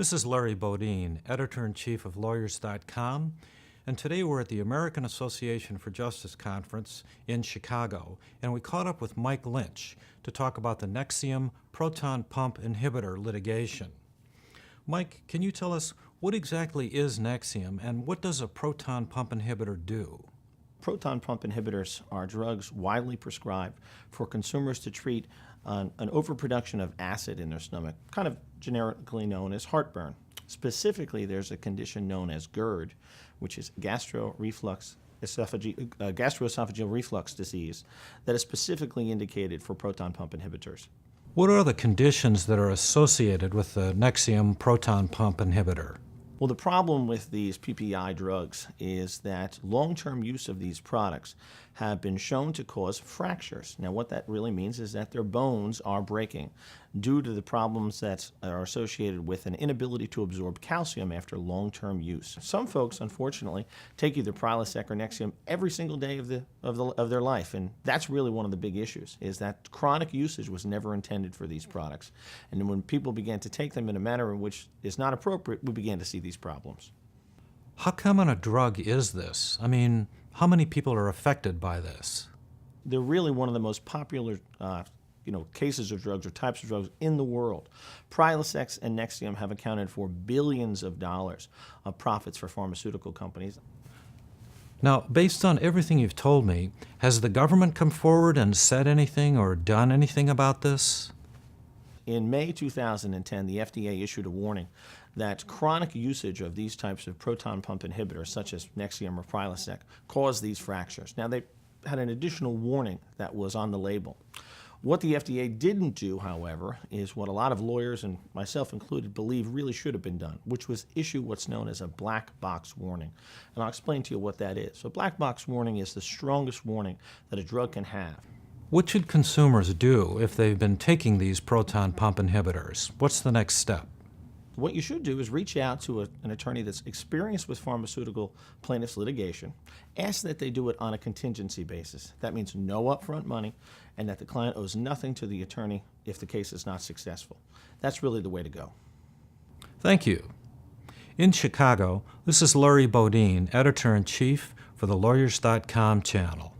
This is Larry Bodine, Editor-in-Chief of Lawyers.com, and today we're at the American Association for Justice Conference in Chicago, and we caught up with Mike Lynch to talk about the Nexium proton pump inhibitor litigation. Mike, can you tell us what exactly is Nexium and what does a proton pump inhibitor do? Proton pump inhibitors are drugs widely prescribed for consumers to treat an overproduction of acid in their stomach, kind of generically known as heartburn. Specifically, there's a condition known as GERD, which is gastroesophageal reflux disease, that is specifically indicated for proton pump inhibitors. What are the conditions that are associated with the Nexium proton pump inhibitor? Well, the problem with these PPI drugs is that long-term use of these products have been shown to cause fractures. Now, what that really means is that their bones are breaking due to the problems that are associated with an inability to absorb calcium after long-term use. Some folks, unfortunately, take either Prilosec or Nexium every single day of their life, and that's really one of the big issues, is that chronic usage was never intended for these products. And then when people began to take them in a manner in which is not appropriate, we began to see these problems. How common a drug is this? I mean, how many people are affected by this? They're really one of the most popular cases of drugs or types of drugs in the world. Prilosec and Nexium have accounted for billions of dollars of profits for pharmaceutical companies. Now, based on everything you've told me, has the government come forward and said anything or done anything about this? In May 2010, the FDA issued a warning that chronic usage of these types of proton pump inhibitors, such as Nexium or Prilosec, cause these fractures. Now, they had an additional warning that was on the label. What the FDA didn't do, however, is what a lot of lawyers, and myself included, believe really should have been done, which was issue what's known as a black box warning. And I'll explain to you what that is. So a black box warning is the strongest warning that a drug can have. What should consumers do if they've been taking these proton pump inhibitors? What's the next step? What you should do is reach out to an attorney that's experienced with pharmaceutical plaintiffs litigation. Ask that they do it on a contingency basis. That means no upfront money and that the client owes nothing to the attorney if the case is not successful. That's really the way to go. Thank you. In Chicago, this is Larry Bodine, Editor-in-Chief for the Lawyers.com channel.